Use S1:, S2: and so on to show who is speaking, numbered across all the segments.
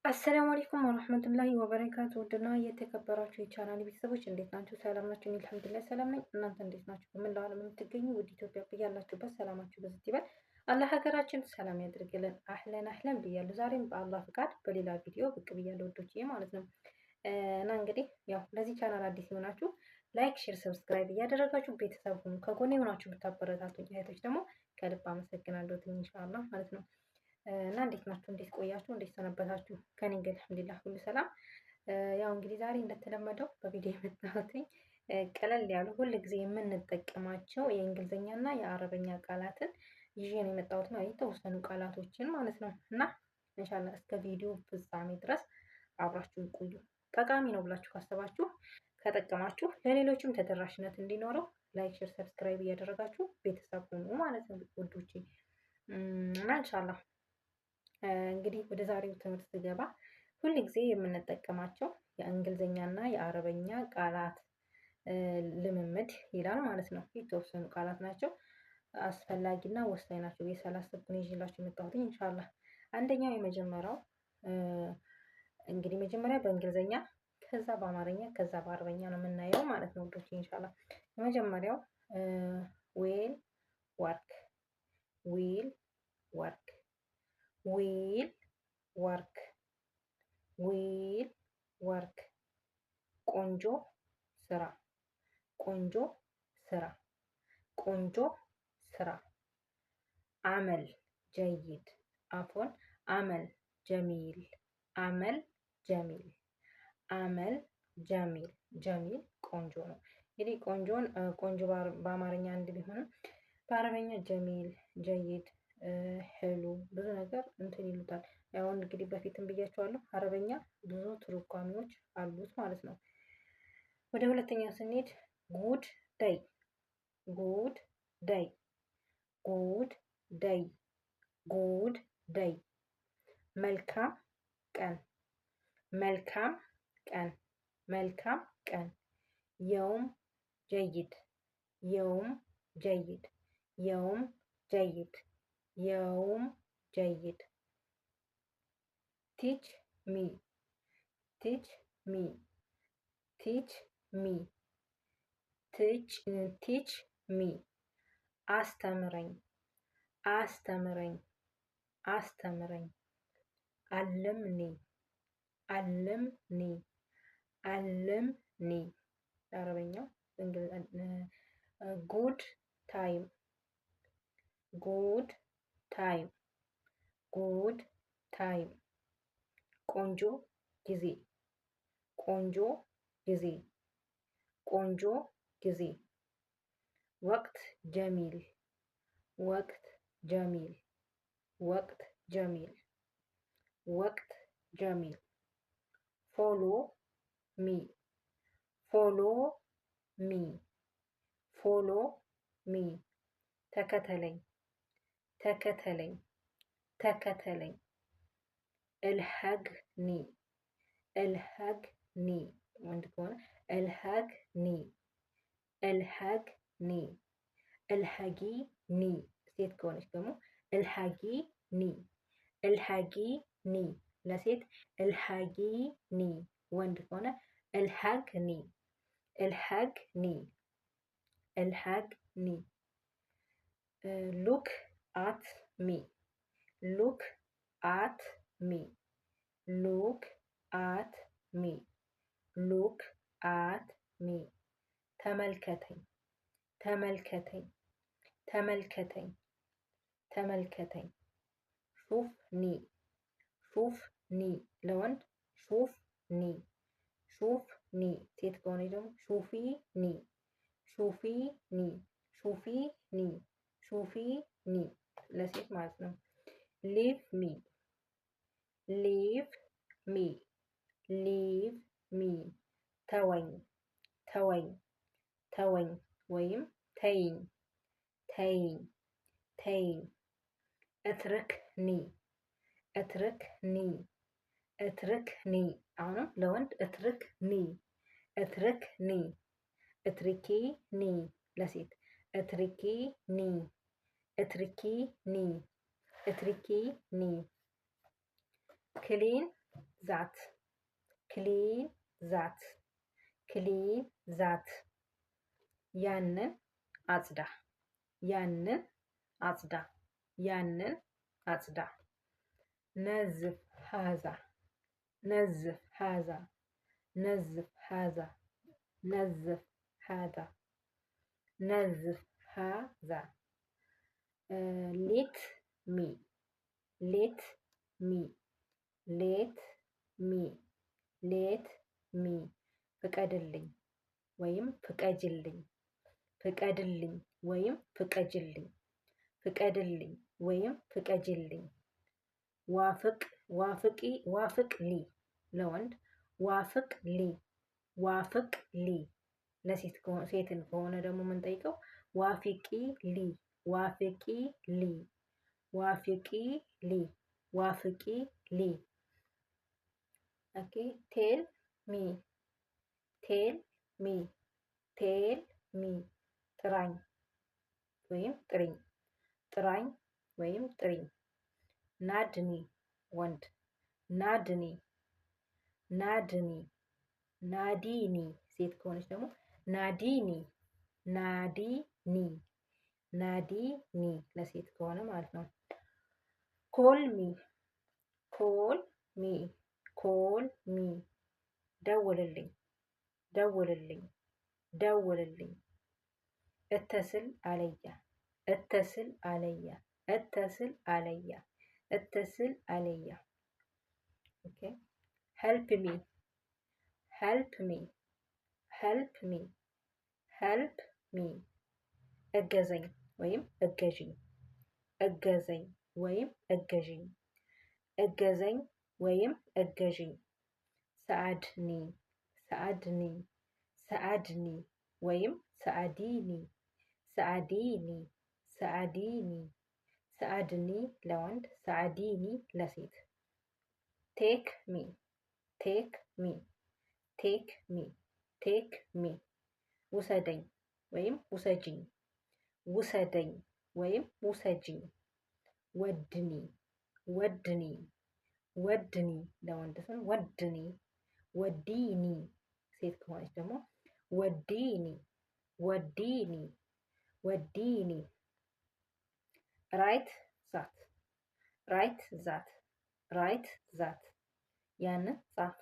S1: አሰላሙ አለይኩም ወራህመቱላሂ ወበረካቱ። ውድና የተከበራችሁ የቻናል ቤተሰቦች እንዴት ናችሁ? ሰላም ናችሁ? እኔ አልሐምዱሊላህ ሰላም ነኝ። እናንተ እንዴት ናችሁ? በመላው ዓለም የምትገኙ ውድ ኢትዮጵያ ብያላችሁበት ሰላማችሁ በዝት ይበል። አላህ ሀገራችን ሰላም ያድርግልን። አህለን ብያለሁ። ዛሬም በአላህ ፍቃድ በሌላ ቪዲዮ ብቅ ብያለሁ ውዶችዬ ማለት ነው። እና እንግዲህ ያው ለዚህ ቻናል አዲስ የሆናችሁ ላይክ፣ ሼር፣ ሰብስክራይብ እያደረጋችሁ ቤተሰብ ሁኑ። ከጎኔ የሆናችሁ ብታበረታቱኝ እህቶች ደግሞ ከልብ አመሰግናለሁ ኢንሻአላህ ማለት ነው። እና እንዴት ናችሁ? እንዴት ቆያችሁ? እንዴት ሰነበታችሁ? ከኔ ጋር አልሐምዱሊላህ ሁሉ ሰላም። ያው እንግዲህ ዛሬ እንደተለመደው በቪዲዮ የመጣሁትኝ ቀለል ያሉ ሁል ጊዜ የምንጠቀማቸው የእንግሊዝኛና የአረበኛ ቃላትን ይዤ ነው የመጣሁት ማለት የተወሰኑ ቃላቶችን ማለት ነው። እና ኢንሻአላህ እስከ ቪዲዮ ፍጻሜ ድረስ አብራችሁ ቆዩ። ጠቃሚ ነው ብላችሁ ካሰባችሁ ከጠቀማችሁ ለሌሎችም ተደራሽነት እንዲኖረው ላይክ፣ ሼር፣ ሰብስክራይብ እያደረጋችሁ ቤተሰብ ሁኑ ማለት ነው ውዶቼ። እና ኢንሻአላህ እንግዲህ ወደ ዛሬው ትምህርት ስገባ ሁል ጊዜ የምንጠቀማቸው የእንግሊዝኛና የአረበኛ ቃላት ልምምድ ይላል ማለት ነው። የተወሰኑ ቃላት ናቸው፣ አስፈላጊና ወሳኝ ናቸው ብዬ ስላሰብኩ ነው ይዤላችሁ የመጣሁት ኢንሻአላህ። አንደኛው የመጀመሪያው እንግዲህ መጀመሪያ በእንግሊዝኛ ከዛ በአማርኛ ከዛ በአረበኛ ነው የምናየው ማለት ነው ውዶች ኢንሻአላህ። የመጀመሪያው ዊል ወርክ ዊል ወርክ ዊል ወርክ ዊል ወርክ ቆንጆ ስራ ቆንጆ ስራ ቆንጆ ስራ አመል ጀይድ አፎን አመል ጀሚል አመል ጀሚል አመል ጀሚል ጀሚል ቆንጆ ነው። እንግዲህ ቆንጆን ቆንጆ በአማርኛ አንድ ቢሆንም በአረበኛ ጀሚል ጀይድ ሄሉ ብዙ ነገር እንትን ይሉታል። ያው እንግዲህ በፊትም ብያቸዋለሁ አረበኛ ብዙ ትርጓሜዎች አሉት ማለት ነው። ወደ ሁለተኛው ስንሄድ ጉድ ዳይ ጉድ ዳይ ጉድ ዳይ ጉድ ዳይ መልካም ቀን መልካም ቀን መልካም ቀን የውም ጀይድ የውም ጀይድ የውም ጀይድ የውም ጀይድ ቲች ሚ ቲች ሚ ቲች ሚ ቲች ሚ አስተምረኝ አስተምረኝ አስተምረኝ አልምኒ አልምኒ አልምኒ አረበኛው ጉድ ታይም ጉድ ታይም ጉድ ታይም ቆንጆ ጊዜ ቆንጆ ጊዜ ቆንጆ ጊዜ ወቅት ጀሚል ወቅት ጀሚል ወቅት ጀሚል ወቅት ጀሚል ፎሎ ሚ ፎሎ ሚ ፎሎ ሚ ተከተለኝ ተከተለኝ ተከተለኝ እልሀግኒ እልሀግኒ ወንድ ከሆነ እልሀግኒ እልሀግኒ እልሀጊኒ ሴት ከሆነች ደግሞ እልሀጊኒ እልሀጊኒ ለሴት እልሀጊኒ ወንድ ከሆነ እልሀግኒ እልሀግኒ እልሀግኒ ሉክ አት ሚ ሉክ አት ሚ ሉክ አት ሚ ሉክ አት ሚ ተመልከተኝ ተመልከተኝ ተመልከተኝ ተመልከተኝ ሹፍ ኒ ሹፍ ኒ ለወንድ ሹፍ ኒ ሹፍ ኒ ሴት ከሆነ ደግሞ ሹፊ ኒ ሹፊ ኒ ሹፊ ኒ ሹፊ ኒ ለሴት ማለት ነው። ሊቭ ሚ ሊቭ ሚ ሊቭ ሚ ተወኝ ተወኝ ተወኝ ወይም ተይኝ ተይኝ ተይኝ እትርክኒ እትርክኒ እትርክኒ አሁንም ለወንድ እትርክኒ እትርክኒ እትርኪኒ ለሴት እትርኪኒ እትርኪኒ እትርኪኒ ክሊን ዛት ክሊን ዛት ክሊን ዛት ያንን አጽዳ ያንን አጽዳ ያንን አጽዳ ነዝፍ ሃዛ ነዝፍ ሃዛ ነዝፍ ሃዛ ነዝፍ ሃዛ ነዝፍ ሃዛ ሌት ሚ ሌት ሚ ሌት ሚ ሌት ሚ ፍቀድልኝ ወይም ፍቀጅልኝ ፍቀድልኝ ወይም ፍቀጅልኝ ፍቀድልኝ ወይም ፍቀጅልኝ ዋፍቅ ዋፍቂ ዋፍቅ ሊ ለወንድ ዋፍቅ ሊ ዋፍቅ ሊ ሴትን ከሆነ ደግሞ የምንጠይቀው ዋፊቂ ሊ ዋፊቂ ሊ ዋፊቂ ሊ ዋፍቂ ሊ ኦኬ ቴል ሚ ቴል ሚ ቴል ሚ ጥራኝ ወይም ጥሪኝ ጥራኝ ወይም ጥሪኝ ናድኒ ወንድ ናድኒ ናድኒ ናዲኒ ሴት ከሆነች ደግሞ ናዲኒ ናዲኒ ናዲኒ ለሴት ከሆነ ማለት ነው። ኮልሚ ኮልሚ ኮልሚ ደውልልኝ ደውልልኝ ደውልልኝ እተስል አለያ እተስል አለያ እተስል አለያ እተስል አለያ ኦኬ ሄልፕ ሚ ሄልፕ ሚ ሄልፕ ሚ ሄልፕ ሚ እገዘኝ ወይም እገዥኝ እገዘኝ ወይም እገዥኝ እገዘኝ ወይም እገዥኝ ሰአድኒ ሰአድኒ ሰአድኒ ወይም ሰአዲኒ ሰአዲኒ ሰአዲኒ ሰአድኒ ለወንድ ሰአዲኒ ለሴት ቴክ ሚ ቴክ ሚ ቴክ ሚ ቴክ ሚ ውሰደኝ ወይም ውሰጂኝ ውሰደኝ ወይም ውሰጂኝ ወድኒ ወድኒ ወድኒ ለወንድ ሲሆን ወድኒ ወዲኒ ሴት ከሆነች ደግሞ ወዲኒ ወዲኒ ወዲኒ ራይት ዛት ራይት ዛት ራይት ዛት ያንን ጻፍ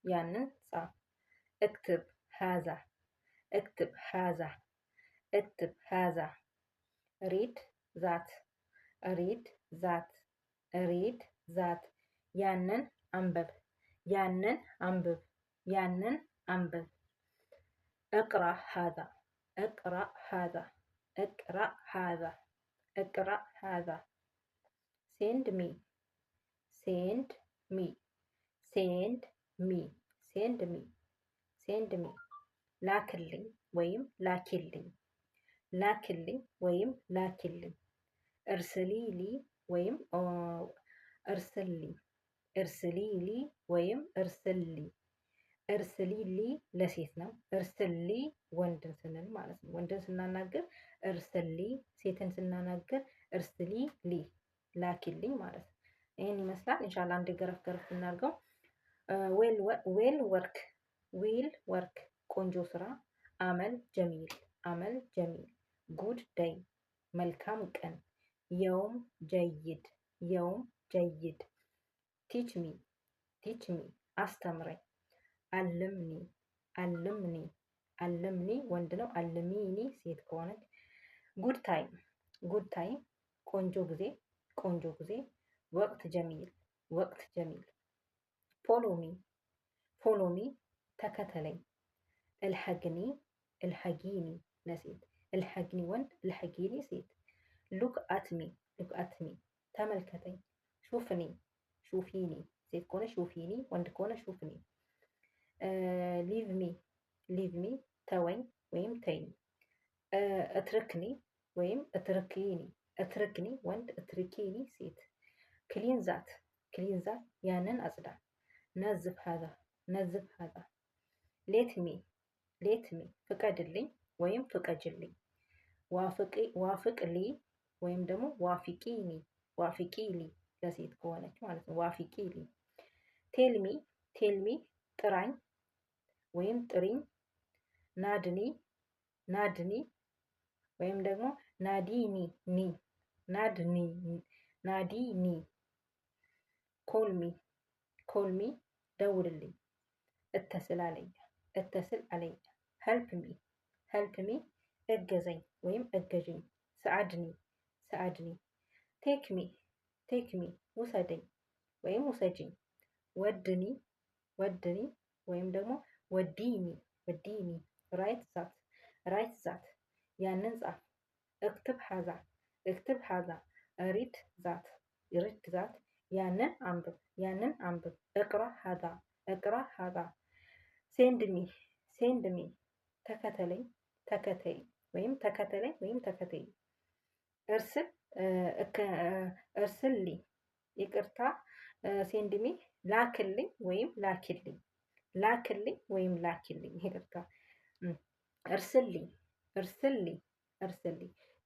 S1: ያንን ጻፍ እክትብ ሃዛ እክትብ ሃዛ እክትብ ሃዛ ሪድ ዛት ሪድ ዛት ሪድ ዛት ያንን አንብብ ያንን አንብብ ያንን አንብብ እቅራ ሃዛ እቅራ ሃዛ እቅራ ሃዛ እቅራ ሃዛ ሴንድ ሚ ሴንድ ሚ ሴንድ ሚ ሴንድ ሚ ሴንድ ሚ ላክልኝ ወይም ላኪልኝ ላክልኝ ወይም ላኪልኝ እርስሊሊ ወይም እርስሊ እርስሊሊ ወይም እርስሊ እርስሊሊ ለሴት ነው። እርስሊ ወንድን ስንል ማለት ነው። ወንድን ስናናገር እርስሊ፣ ሴትን ስናናገር እርስሊ ሊ ላኪልኝ ማለት ነው። ይህን ይመስላል። ኢንሻላህ አንድ ገረፍ ገረፍ እናድርገው። ዌል ወርክ ዊል ወርክ ቆንጆ ስራ። አመል ጀሚል አመል ጀሚል ጉድ ደይ መልካም ቀን። የውም ጀይድ የውም ጀይድ ቲች ሚ አስተምረኝ። አልምኒ አልምኒ አልምኒ ወንድ ነው። አልሚኒ ሴት ከሆነች ጉድ ታይም ቆንጆ ጊዜ ቆንጆ ጊዜ። ወቅት ጀሚል ፎሎሚ ተከተለኝ። እልሐጊኒ ለሴት እልሐጊኒ ወንድ እልሐጊኒ ሴት። ሉክ አትሚ ተመልከተኝ። ሹፊኒ ሴት ከሆነ ሹፊኒ፣ ወንድ ከሆነ ሹፍኒ። ሊቭሚ ተወኝ ወይም ተይኝ። እትርክኒ ወይም እትርክኒ ወንድ፣ እትርኪኒ ሴት። ክሊንዛት ያንን አጽዳ። ነዝፍ ሀዛ ሌትሚ ፍቀድልኝ ወይም ፍቀጅልኝ። ዋፍቅሊ ወይም ደግሞ ዋፊቂሊ ለሴት ከሆነች ማለት ነው። ዋፊቂሊ። ቴልሚ ቴልሚ ጥራኝ ወይም ጥሪኝ፣ ናድኒ ናድኒ ወይም ደግሞ ናዲኒ ኒ ናድኒ ናዲኒ፣ ኮልሚ ኮልሚ ደውልልኝ፣ እተስል አለኝ እተስል አለኝ፣ ሄልፕሚ እገዘኝ ወይም እገዥኝ፣ ሰዓድኒ ሰዓድኒ፣ ቴክሚ ውሰደኝ ወይም ውሰጂኝ፣ ወድኒ ወይም ደግሞ ወዲኒ፣ ራይት ዛት ያንን ጻፍ፣ እክትብ ሀዛ ሪድ ዛት ያንን አንብብ፣ እቅራ ሀዛ ሴንድሚ ተከተለኝ ተከተይ፣ እርስልኝ ይቅርታ፣ ሴንድሚ ላክልኝ ወይም ላኪልኝ፣ ይቅርታ፣ እርስልኝ።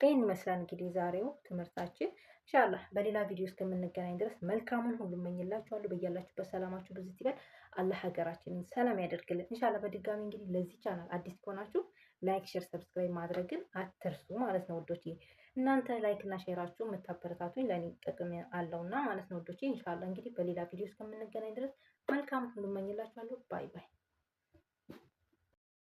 S1: ይህን ይመስላል እንግዲህ ዛሬው ትምህርታችን። ኢንሻአላህ በሌላ ቪዲዮ እስከምንገናኝ ድረስ መልካሙን ሁሉ እመኝላችኋለሁ። በያላችሁበት ሰላማችሁ ብዙ ይበል። አላህ ሀገራችንን ሰላም ያደርግልን። ኢንሻአላህ በድጋሚ እንግዲህ ለዚህ ቻናል አዲስ ከሆናችሁ ላይክ፣ ሼር፣ ሰብስክራይብ ማድረግን አትርሱ ማለት ነው ውዶቼ። እናንተ ላይክ እና ሼራችሁ የምታበረታቱኝ ለእኔ ጥቅም አለውና ማለት ነው ውዶቼ። ኢንሻአላህ እንግዲህ በሌላ ቪዲዮ እስከምንገናኝ ድረስ መልካሙን ሁሉ እመኝላችኋለሁ። ባይ ባይ።